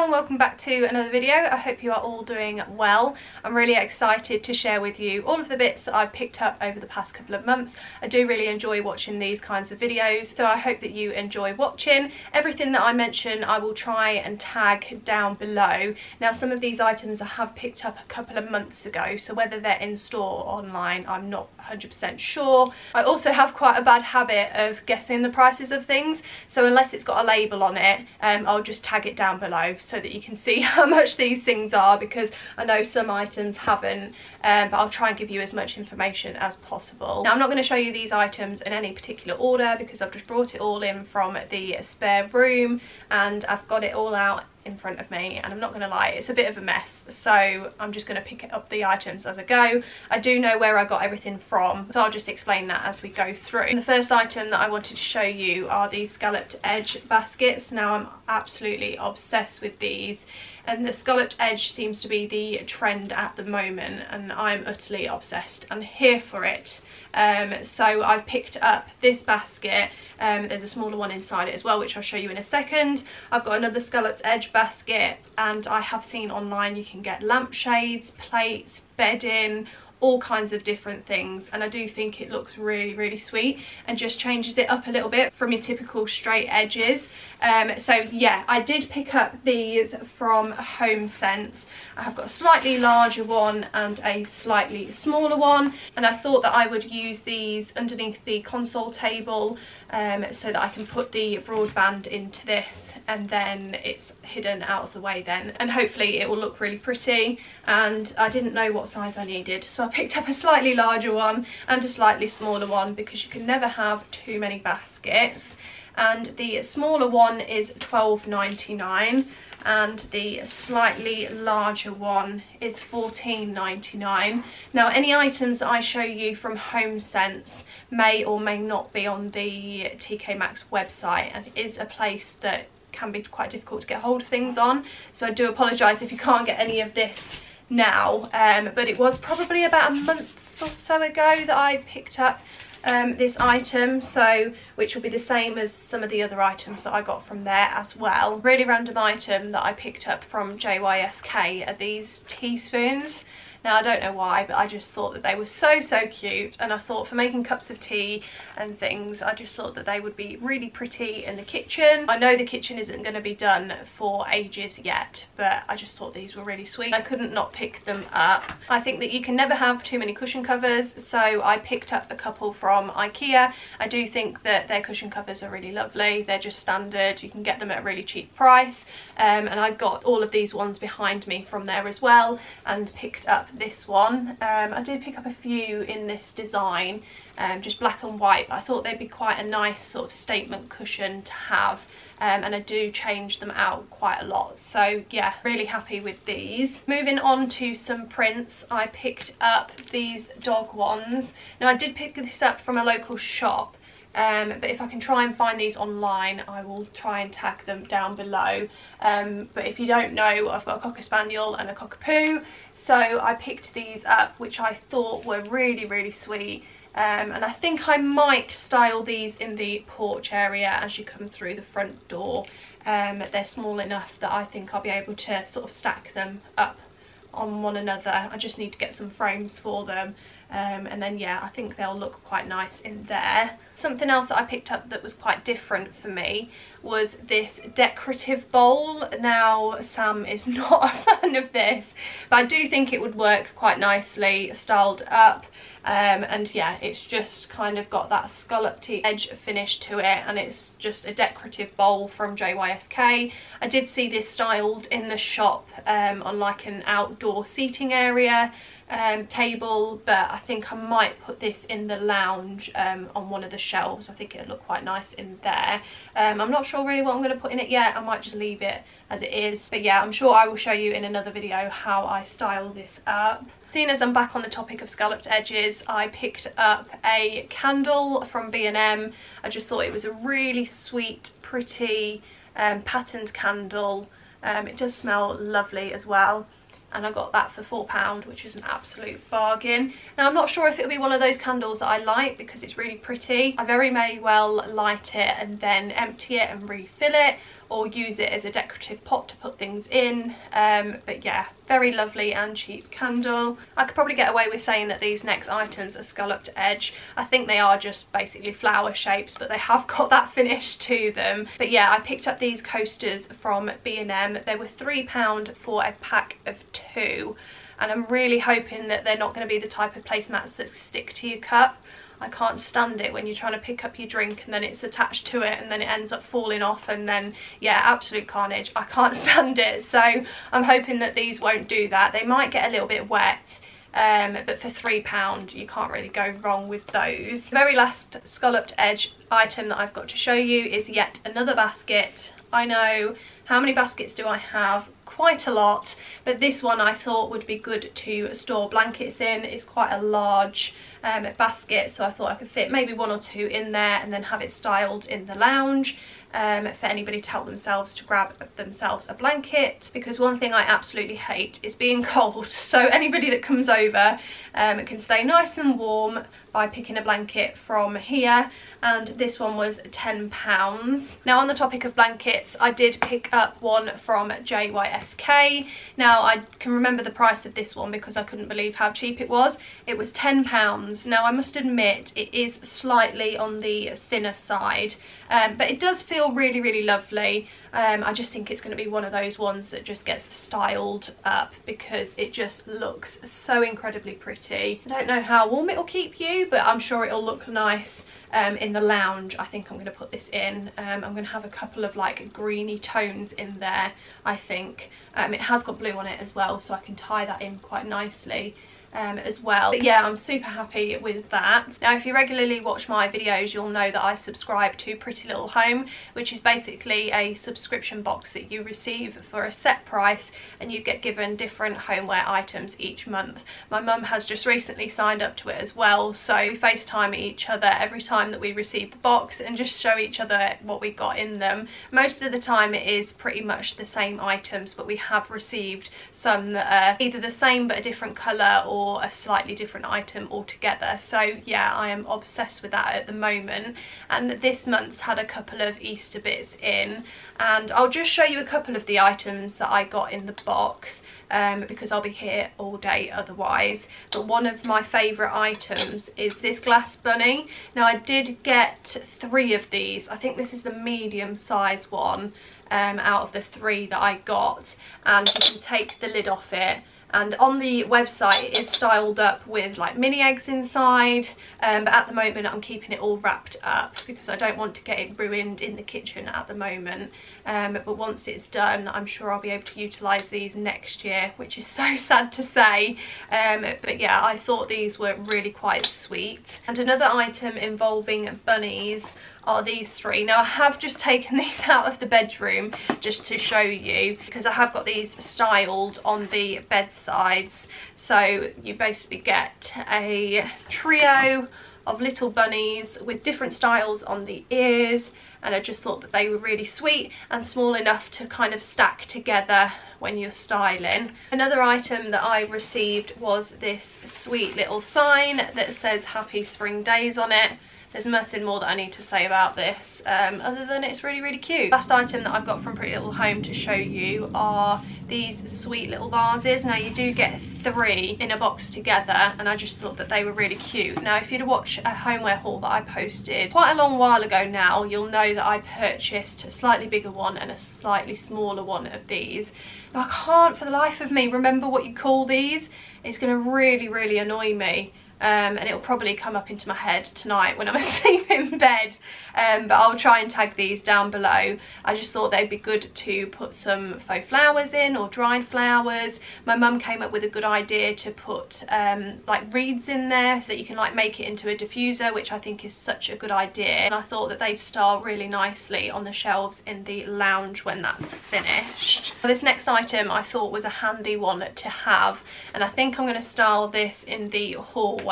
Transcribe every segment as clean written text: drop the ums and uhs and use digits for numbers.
and welcome back to another video. I hope you are all doing well. I'm really excited to share with you all of the bits that I've picked up over the past couple of months. I do really enjoy watching these kinds of videos, so I hope that you enjoy watching. Everything that I mention I will try and tag down below. Now some of these items I have picked up a couple of months ago, so whether they're in store or online I'm not 100% sure. I also have quite a bad habit of guessing the prices of things, so unless it's got a label on it, I'll just tag it down below so that you can see how much these things are, because I know some items haven't, but I'll try and give you as much information as possible. Now I'm not going to show you these items in any particular order because I've just brought it all in from the spare room and I've got it all out in front of me, and I'm not going to lie, it's a bit of a mess, so I'm just going to pick up the items as I go. I do know where I got everything from, so I'll just explain that as we go through. And the first item that I wanted to show you are these Scalloped Edge baskets. Now I'm absolutely obsessed with these, and the scalloped edge seems to be the trend at the moment, and I'm utterly obsessed and here for it. So I've picked up this basket. There's a smaller one inside it as well, which I'll show you in a second. I've got another scalloped edge basket, and I have seen online you can get lampshades, plates, bedding, all kinds of different things, and I do think it looks really sweet and just changes it up a little bit from your typical straight edges. So yeah, I did pick up these from Homesense. I have got a slightly larger one and a slightly smaller one, and I thought that I would use these underneath the console table so that I can put the broadband into this, and then it's hidden out of the way then, and hopefully it will look really pretty. And I didn't know what size I needed, so I picked up a slightly larger one and a slightly smaller one because you can never have too many baskets. And the smaller one is £12.99 and the slightly larger one is £14.99. Now any items that I show you from Homesense may or may not be on the TK Maxx website, and it is a place that can be quite difficult to get hold of things on, so I do apologise if you can't get any of this now, but it was probably about a month or so ago that I picked up this item, so which will be the same as some of the other items that I got from there as well. Really random item that I picked up from JYSK are these teaspoons. Now I don't know why, but I just thought that they were so cute, and I thought for making cups of tea and things, I just thought that they would be really pretty in the kitchen. I know the kitchen isn't going to be done for ages yet, but I just thought these were really sweet. I couldn't not pick them up. I think that you can never have too many cushion covers, so I picked up a couple from IKEA. I do think that their cushion covers are really lovely. They're just standard, you can get them at a really cheap price, and I got all of these ones behind me from there as well, and picked up this one. I did pick up a few in this design, just black and white, but I thought they'd be quite a nice sort of statement cushion to have, and I do change them out quite a lot, so yeah, really happy with these. Moving on to some prints, I picked up these dog ones. Now I did pick this up from a local shop, but if I can try and find these online I will try and tag them down below. But if you don't know, I've got a Cocker Spaniel and a Cockapoo, so I picked these up, which I thought were really sweet. And I think I might style these in the porch area as you come through the front door. They're small enough that I think I'll be able to sort of stack them up on one another. I just need to get some frames for them, and then yeah, I think they'll look quite nice in there. Something else that I picked up that was quite different for me was this decorative bowl. Now Sam is not a fan of this, but I do think it would work quite nicely styled up, and yeah, it's just kind of got that scalloped edge finish to it, and it's just a decorative bowl from JYSK. I did see this styled in the shop on like an outdoor seating area table, but I think I might put this in the lounge on one of the shelves. I think it'll look quite nice in there. I'm not sure really what I'm going to put in it yet. I might just leave it as it is, but yeah, I'm sure I will show you in another video how I style this up. Seeing as I'm back on the topic of scalloped edges, I picked up a candle from B&M. I just thought it was a really sweet, pretty patterned candle. It does smell lovely as well, and I got that for £4, which is an absolute bargain. Now I'm not sure if it'll be one of those candles that I light because it's really pretty. I very may well light it and then empty it and refill it, or use it as a decorative pot to put things in. But yeah, very lovely and cheap candle. I could probably get away with saying that these next items are scalloped edge. I think they are just basically flower shapes, but they have got that finish to them. But yeah, I picked up these coasters from B&M. They were £3 for a pack of 2, and I'm really hoping that they're not going to be the type of placemats that stick to your cup. I can't stand it when you're trying to pick up your drink and then it's attached to it and then it ends up falling off, and then yeah, absolute carnage. I can't stand it, so I'm hoping that these won't do that. They might get a little bit wet, but for £3 you can't really go wrong with those. The very last scalloped edge item that I've got to show you is yet another basket. I know, how many baskets do I have? Quite a lot, but this one I thought would be good to store blankets in. It's quite a large basket, so I thought I could fit maybe 1 or 2 in there and then have it styled in the lounge for anybody to help themselves to grab themselves a blanket, because one thing I absolutely hate is being cold. So anybody that comes over can stay nice and warm by picking a blanket from here, and this one was £10. Now, on the topic of blankets, I did pick up one from JYSK. Now, I can remember the price of this one because I couldn't believe how cheap it was. It was £10. Now, I must admit it is slightly on the thinner side, but it does feel really, really lovely. I just think it's going to be one of those ones that just gets styled up because it just looks so incredibly pretty. I don't know how warm it'll keep you, but I'm sure it'll look nice in the lounge. I think I'm going to put this in. I'm going to have a couple of like greeny tones in there, I think. It has got blue on it as well, so I can tie that in quite nicely as well. But yeah, I'm super happy with that. Now, if you regularly watch my videos, you'll know that I subscribe to Pretty Little Home, which is basically a subscription box that you receive for a set price, and you get given different homeware items each month. My mum has just recently signed up to it as well, so we FaceTime each other every time that we receive the box and just show each other what we got in them. Most of the time it is pretty much the same items, but we have received some that are either the same but a different colour, or a slightly different item altogether. So yeah, I am obsessed with that at the moment, and this month's had a couple of Easter bits in, and I'll just show you a couple of the items that I got in the box because I'll be here all day otherwise. But one of my favourite items is this glass bunny. Now, I did get 3 of these. I think this is the medium size one out of the 3 that I got, and you can take the lid off it. And on the website it is styled up with like mini eggs inside, but at the moment I'm keeping it all wrapped up because I don't want to get it ruined in the kitchen at the moment. But once it's done, I'm sure I'll be able to utilise these next year, which is so sad to say. But yeah, I thought these were really quite sweet. And another item involving bunnies are these 3. Now, I have just taken these out of the bedroom just to show you, because I have got these styled on the bedsides. So you basically get a trio of little bunnies with different styles on the ears, and I just thought that they were really sweet and small enough to kind of stack together when you're styling. Another item that I received was this sweet little sign that says Happy Spring Days on it. There's nothing more that I need to say about this other than it's really, really cute. Last item that I've got from Pretty Little Home to show you are these sweet little vases. Now, you do get 3 in a box together, and I just thought that they were really cute. Now, if you'd watch a homeware haul that I posted quite a long while ago now, you'll know that I purchased a slightly bigger one and a slightly smaller one of these. Now, I can't for the life of me remember what you call these. It's going to really, really annoy me. And it'll probably come up into my head tonight when I'm asleep in bed, but I'll try and tag these down below. I just thought they'd be good to put some faux flowers in, or dried flowers. My mum came up with a good idea to put like reeds in there so that you can like make it into a diffuser, which I think is such a good idea, and I thought that they'd style really nicely on the shelves in the lounge when that's finished. This next item I thought was a handy one to have, and I think I'm going to style this in the hallway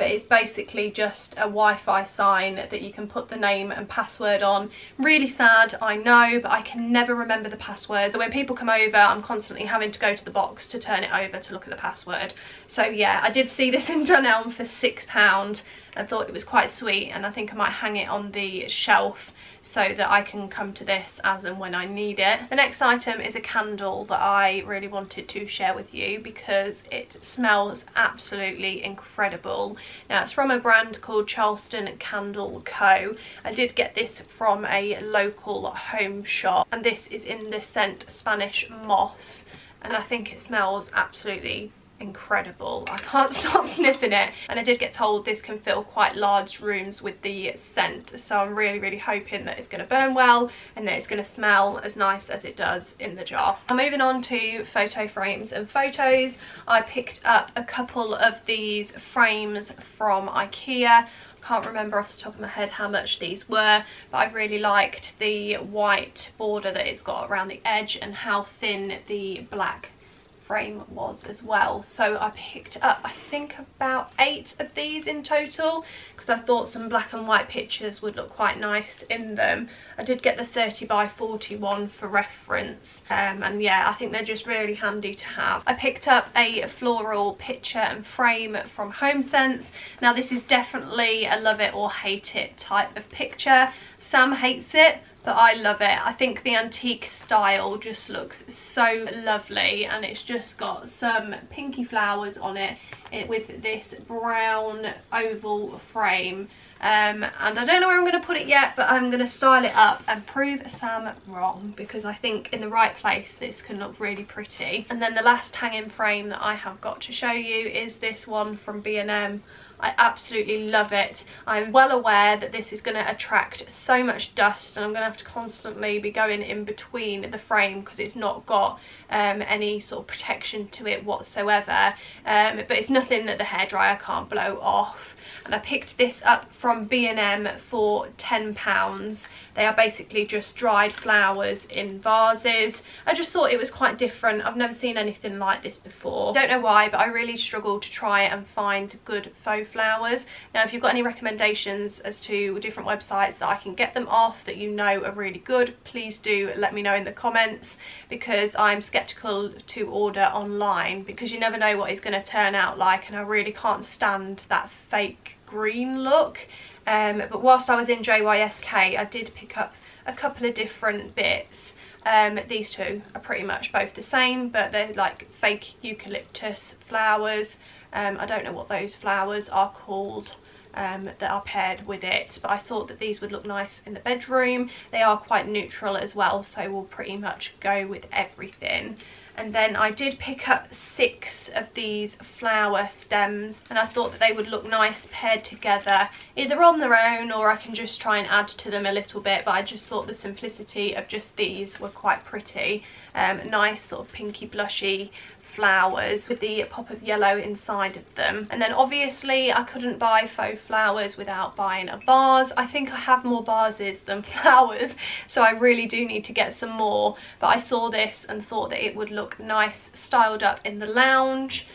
but it's basically just a Wi-Fi sign that you can put the name and password on. Really sad, I know, but I can never remember the password. So when people come over, I'm constantly having to go to the box to turn it over to look at the password. So yeah, I did see this in Dunelm for £6 and thought it was quite sweet, and I think I might hang it on the shelf so that I can come to this as and when I need it. The next item is a candle that I really wanted to share with you because it smells absolutely incredible. Now, it's from a brand called Charleston Candle Co. I did get this from a local home shop, and this is in the scent Spanish Moss, and I think it smells absolutely incredible. I can't stop sniffing it, and I did get told this can fill quite large rooms with the scent, so I'm really hoping that it's going to burn well and that it's going to smell as nice as it does in the jar. I'm moving on to photo frames and photos. I picked up a couple of these frames from IKEA. Can't remember off the top of my head how much these were, but I really liked the white border that it's got around the edge and how thin the black frame was as well. So I picked up, I think, about 8 of these in total because I thought some black and white pictures would look quite nice in them. I did get the 30 by 40 one for reference, and yeah, I think they're just really handy to have. I picked up a floral picture and frame from Homesense. Now, this is definitely a love it or hate it type of picture. Sam hates it, but I love it. I think the antique style just looks so lovely, and it's just got some pinky flowers on it with this brown oval frame. And I don't know where I'm going to put it yet, but I'm going to style it up and prove Sam wrong, because I think in the right place this can look really pretty. And then the last hanging frame that I have got to show you is this one from B&M. I absolutely love it. I'm well aware that this is going to attract so much dust, and I'm going to have to constantly be going in between the frame because it's not got any sort of protection to it whatsoever, but it's nothing that the hairdryer can't blow off. And I picked this up from B&M for £10. They are basically just dried flowers in vases. I just thought it was quite different. I've never seen anything like this before. Don't know why, but I really struggled to try and find good faux flowers. Now, if you've got any recommendations as to different websites that I can get them off that you know are really good, please do let me know in the comments, because I'm sceptical to order online because you never know what it's going to turn out like, and I really can't stand that fake green look. But whilst I was in JYSK, I did pick up a couple of different bits. These two are pretty much both the same, but they're like fake eucalyptus flowers. I don't know what those flowers are called that are paired with it, but I thought that these would look nice in the bedroom. They are quite neutral as well, so will pretty much go with everything. And then I did pick up 6 of these flower stems, and I thought that they would look nice paired together, either on their own or I can just try and add to them a little bit, but I just thought the simplicity of just these were quite pretty. Nice sort of pinky blushy flowers with the pop of yellow inside of them. And then obviously I couldn't buy faux flowers without buying a vase. I think I have more vases than flowers, so I really do need to get some more, but I saw this and thought that it would look nice styled up in the lounge.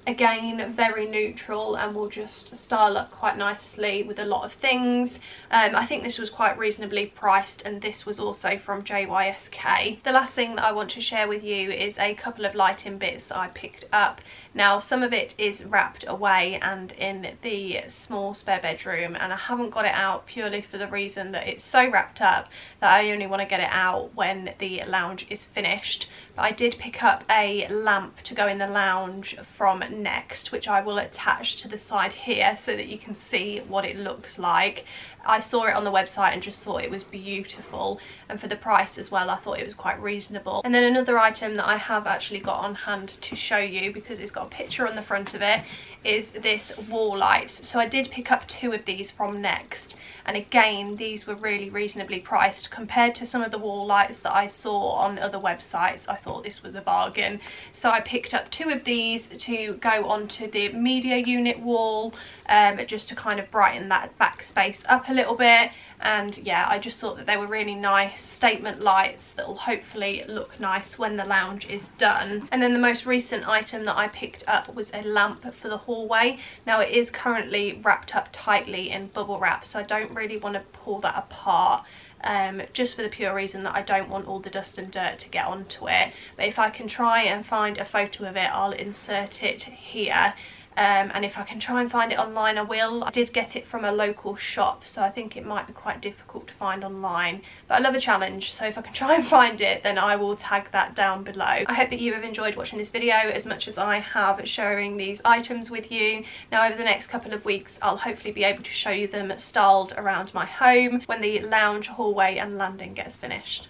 Again, very neutral and will just style up quite nicely with a lot of things. I think this was quite reasonably priced, and this was also from JYSK. The last thing that I want to share with you is a couple of lighting bits that I picked up. Now, some of it is wrapped away and in the small spare bedroom, and I haven't got it out purely for the reason that it's so wrapped up that I only want to get it out when the lounge is finished. But I did pick up a lamp to go in the lounge from Next, which I will attach to the side here so that you can see what it looks like. I saw it on the website and just thought it was beautiful, and for the price as well I thought it was quite reasonable. And then another item that I have actually got on hand to show you, because it's got a picture on the front of it, is this wall light. So I did pick up 2 of these from Next, and again these were really reasonably priced compared to some of the wall lights that I saw on other websites. I thought this was a bargain, so I picked up 2 of these to go onto the media unit wall, just to kind of brighten that backspace up a little bit. and yeah, I just thought that they were really nice statement lights that will hopefully look nice when the lounge is done. And then the most recent item that I picked up was a lamp for the hallway. Now it is currently wrapped up tightly in bubble wrap, so I don't really want to pull that apart. Just for the pure reason that I don't want all the dust and dirt to get onto it. But if I can try and find a photo of it, I'll insert it here. And if I can try and find it online, I will. I did get it from a local shop, so I think it might be quite difficult to find online, but I love a challenge, so if I can try and find it, then I will tag that down below. I hope that you have enjoyed watching this video as much as I have sharing these items with you. Now over the next couple of weeks I'll hopefully be able to show you them styled around my home when the lounge, hallway and landing gets finished.